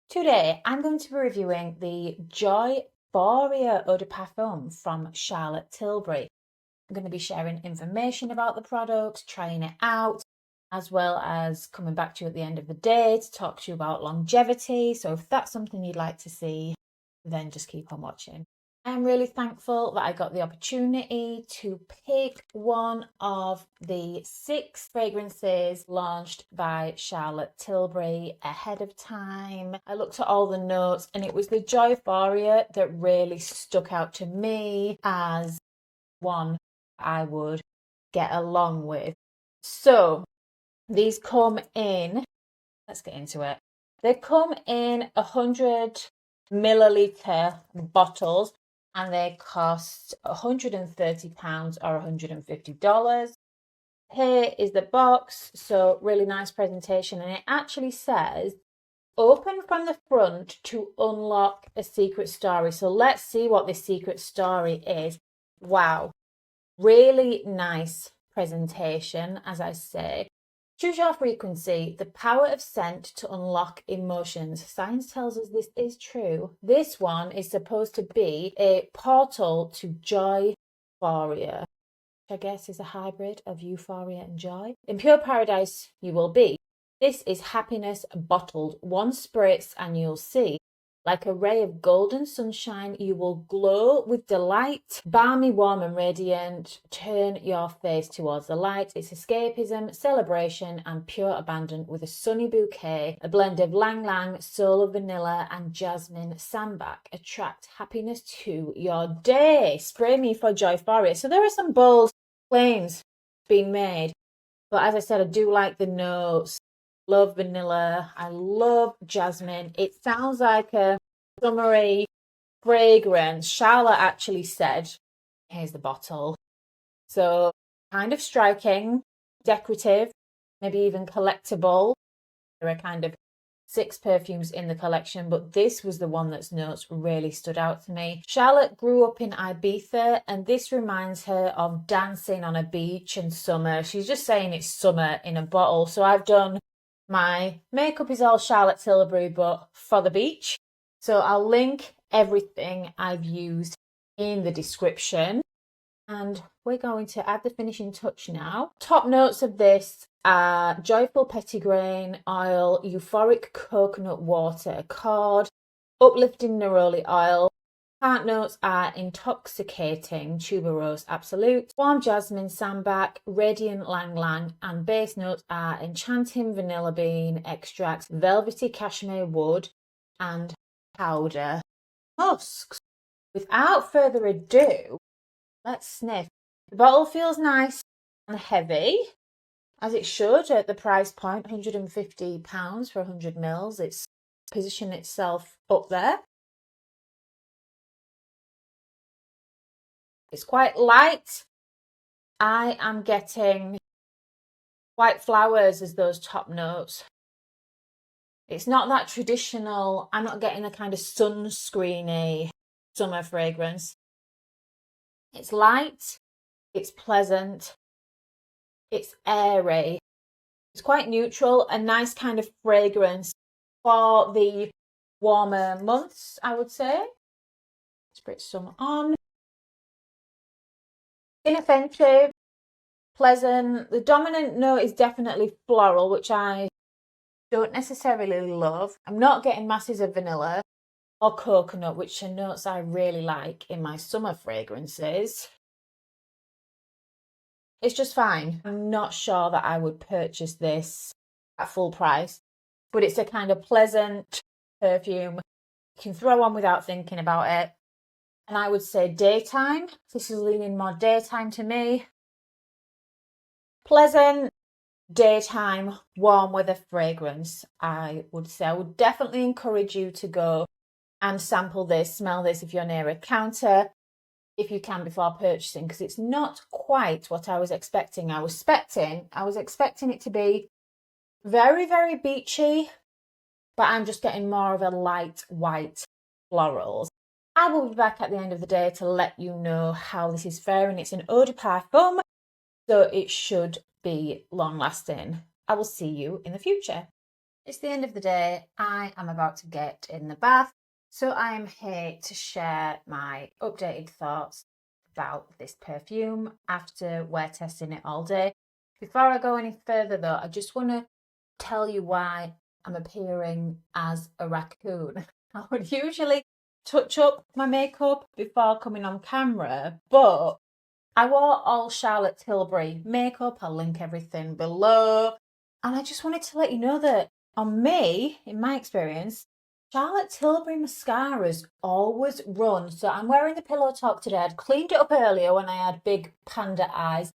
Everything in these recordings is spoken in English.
Today, I'm going to be reviewing the Joyphoria Eau de Parfum from Charlotte Tilbury. I'm going to be sharing information about the product, trying it out, as well as coming back to you at the end of the day to talk to you about longevity. So if that's something you'd like to see, then just keep on watching. I'm really thankful that I got the opportunity to pick one of the 6 fragrances launched by Charlotte Tilbury ahead of time. I looked at all the notes and it was the Joyphoria that really stuck out to me as one I would get along with. So these come in, let's get into it. They come in 100 milliliter bottles and they cost £130 or $150. Here is the box, so really nice presentation, and it actually says open from the front to unlock a secret story. So let's see what this secret story is. Wow, really nice presentation, as I say. Choose your frequency, the power of scent to unlock emotions. Science tells us this is true. This one is supposed to be a portal to Joyphoria, which I guess is a hybrid of euphoria and joy. In pure paradise you will be. This is happiness bottled. One spritz and you'll see. Like a ray of golden sunshine, you will glow with delight. Balmy, warm and radiant. Turn your face towards the light. It's escapism, celebration and pure abandon with a sunny bouquet. A blend of lang lang, soul of vanilla and jasmine sambac. Attract happiness to your day. Spray me for Joyphoria. So there are some bold claims being made. But as I said, I do like the notes. Love vanilla. I love jasmine. It sounds like a summery fragrance. Charlotte actually said, here's the bottle. So kind of striking, decorative, maybe even collectible. There are kind of 6 perfumes in the collection, but this was the one that's notes really stood out to me. Charlotte grew up in Ibiza and this reminds her of dancing on a beach in summer. She's just saying it's summer in a bottle. So I've done my makeup is all Charlotte Tilbury, but for the beach. So I'll link everything I've used in the description. And we're going to add the finishing touch now. Top notes of this are joyful petitgrain oil, euphoric coconut water, cord, uplifting neroli oil. Heart notes are intoxicating tuberose absolute, warm jasmine sambac, radiant lang lang, and base notes are enchanting vanilla bean extract, velvety cashmere wood, and powder musks. Without further ado, let's sniff. The bottle feels nice and heavy, as it should at the price point, £150 for 100 mils. It's positioned itself up there. It's quite light. I am getting white flowers as those top notes. It's not that traditional. I'm not getting a kind of sunscreeny summer fragrance. It's light. It's pleasant. It's airy. It's quite neutral. A nice kind of fragrance for the warmer months, I would say. Spritz some on. Inoffensive, pleasant. The dominant note is definitely floral, which I don't necessarily love. I'm not getting masses of vanilla or coconut, which are notes I really like in my summer fragrances. It's just fine. I'm not sure that I would purchase this at full price, but it's a kind of pleasant perfume you can throw on without thinking about it. And I would say daytime. This is leaning more daytime to me. Pleasant, daytime, warm weather fragrance, I would say. I would definitely encourage you to go and sample this, smell this if you're near a counter, if you can before purchasing, because it's not quite what I was expecting. I was expecting it to be very, very beachy, but I'm just getting more of a light white florals. I will be back at the end of the day to let you know how this is faring. It's an eau de parfum, so it should be long lasting. I will see you in the future. It's the end of the day. I am about to get in the bath, so I am here to share my updated thoughts about this perfume after wear testing it all day. Before I go any further though, I just want to tell you why I'm appearing as a raccoon. I would usually touch up my makeup before coming on camera, but I wore all Charlotte Tilbury makeup. I'll link everything below. And I just wanted to let you know that on me, in my experience, Charlotte Tilbury mascaras always run. So I'm wearing the Pillow Talk today. I'd cleaned it up earlier when I had big panda eyes,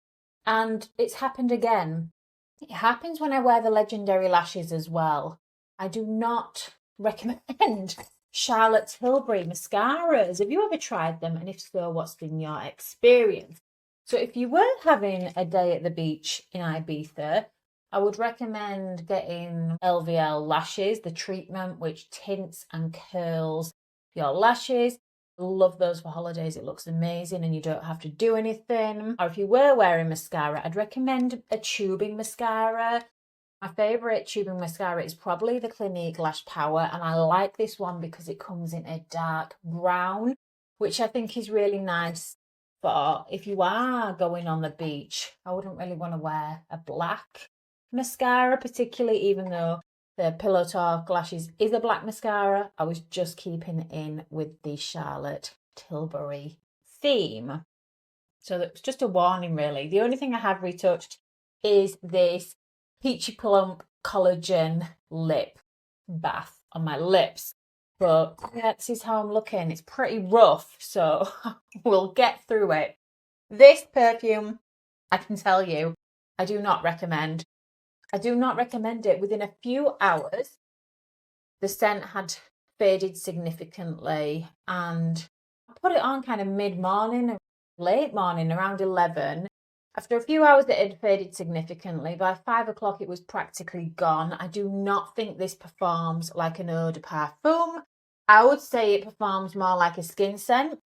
and it's happened again. It happens when I wear the legendary lashes as well. I do not recommend Charlotte Tilbury mascaras. Have you ever tried them? And if so, what's been your experience? So if you were having a day at the beach in Ibiza, I would recommend getting LVL lashes, the treatment which tints and curls your lashes. Love those for holidays. It looks amazing and you don't have to do anything. Or if you were wearing mascara, I'd recommend a tubing mascara. My favourite tubing mascara is probably the Clinique Lash Power, and I like this one because it comes in a dark brown, which I think is really nice for if you are going on the beach. I wouldn't really want to wear a black mascara particularly, even though the Pillow Talk Lashes is a black mascara. I was just keeping in with the Charlotte Tilbury theme. So it's just a warning really. The only thing I have retouched is this Peachy Plump Collagen Lip Bath on my lips. But yeah, this is how I'm looking. It's pretty rough, so we'll get through it. This perfume, I can tell you, I do not recommend. I do not recommend it. Within a few hours, the scent had faded significantly, and I put it on kind of mid-morning, late morning, around 11. After a few hours, it had faded significantly. By 5 o'clock, it was practically gone. I do not think this performs like an Eau de Parfum. I would say it performs more like a Skinscent.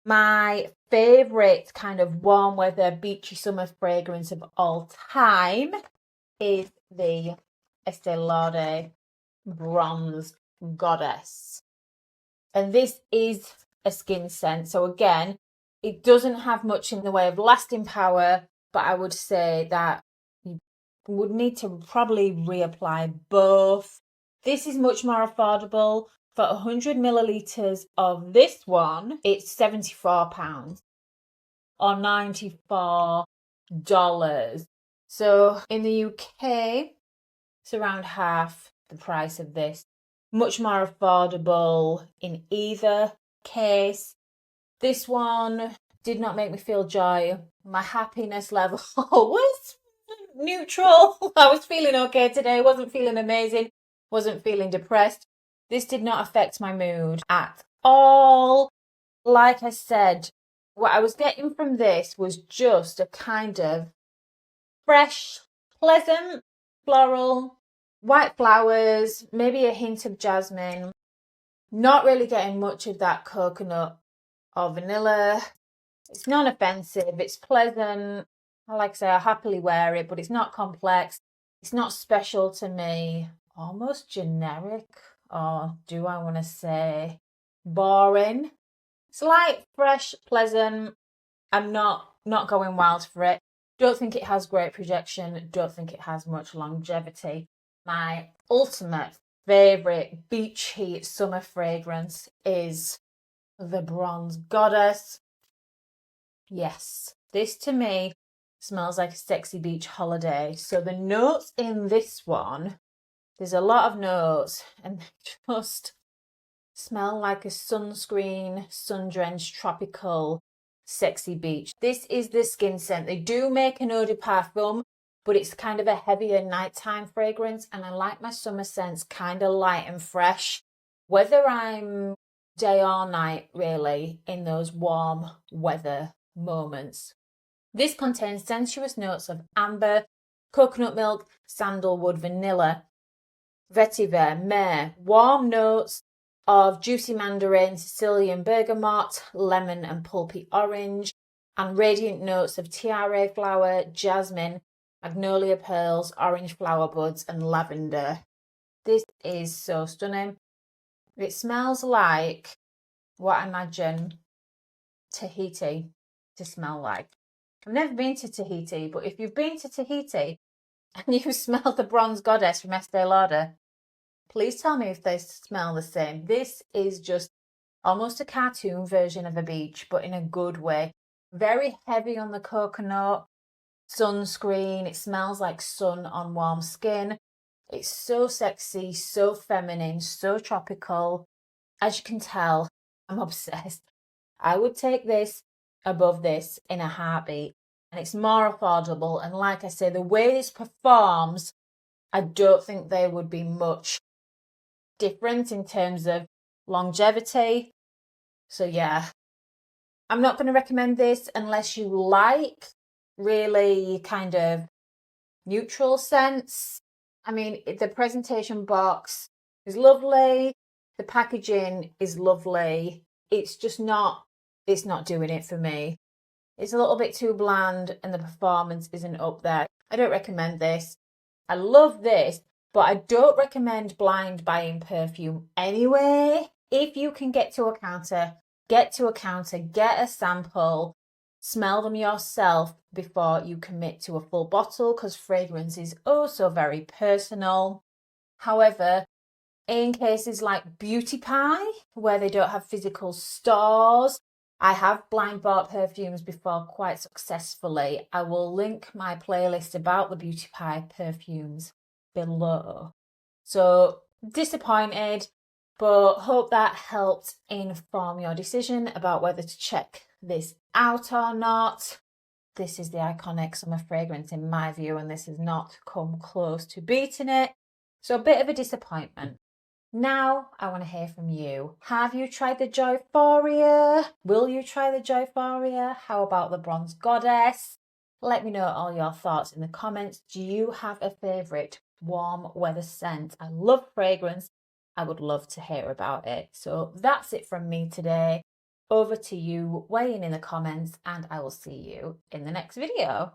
My favourite kind of warm weather, beachy summer fragrance of all time is the Estée Lauder Bronze Goddess. And this is a Skinscent. So again, it doesn't have much in the way of lasting power, but I would say that you would need to probably reapply both. This is much more affordable. For 100 millilitres of this one, it's £74 or $94. So in the UK, it's around half the price of this. Much more affordable in either case. This one did not make me feel joy. My happiness level was neutral. I was feeling okay today, wasn't feeling amazing, wasn't feeling depressed. This did not affect my mood at all. Like I said, what I was getting from this was just a kind of fresh, pleasant, floral, white flowers, maybe a hint of jasmine. Not really getting much of that coconut or vanilla. It's non-offensive, it's pleasant. Like I say, I happily wear it, but it's not complex. It's not special to me. Almost generic, or do I want to say boring? It's light, fresh, pleasant. I'm not going wild for it. Don't think it has great projection. Don't think it has much longevity. My ultimate favourite beachy summer fragrance is the Bronze Goddess. Yes, this to me smells like a sexy beach holiday. So the notes in this one, there's a lot of notes and they just smell like a sunscreen, sun-drenched, tropical, sexy beach. This is the Skinscent. They do make an Eau de Parfum, but it's kind of a heavier nighttime fragrance, and I like my summer scents kind of light and fresh. Whether I'm day or night, really, in those warm weather moments. This contains sensuous notes of amber, coconut milk, sandalwood, vanilla, vetiver, myrrh, warm notes of juicy mandarin, Sicilian bergamot, lemon and pulpy orange, and radiant notes of tiare flower, jasmine, magnolia pearls, orange flower buds, and lavender. This is so stunning. It smells like what I imagine Tahiti to smell like. I've never been to Tahiti, but if you've been to Tahiti and you smell the Bronze Goddess from Estée Lauder, please tell me if they smell the same. This is just almost a cartoon version of a beach, but in a good way. Very heavy on the coconut, sunscreen. It smells like sun on warm skin. It's so sexy, so feminine, so tropical. As you can tell, I'm obsessed. I would take this above this in a heartbeat. And it's more affordable. And like I say, the way this performs, I don't think there would be much difference in terms of longevity. So yeah, I'm not going to recommend this unless you like really kind of neutral scents. I mean, the presentation box is lovely. The packaging is lovely. It's just not, it's not doing it for me. It's a little bit too bland and the performance isn't up there. I don't recommend this. I love this, but I don't recommend blind buying perfume anyway. If you can get to a counter, get a sample, smell them yourself before you commit to a full bottle, because fragrance is also very personal. However, in cases like Beauty Pie, where they don't have physical stores, I have blind bought perfumes before quite successfully. I will link my playlist about the Beauty Pie perfumes below. So disappointed, but hope that helped inform your decision about whether to check this out or not. This is the iconic summer fragrance in my view, and this has not come close to beating it. So a bit of a disappointment. Now I want to hear from you. Have you tried the Joyphoria? Will you try the Joyphoria? How about the Bronze Goddess? Let me know all your thoughts in the comments. Do you have a favourite warm weather scent? I love fragrance. I would love to hear about it. So that's it from me today. Over to you, weigh in the comments, and I will see you in the next video.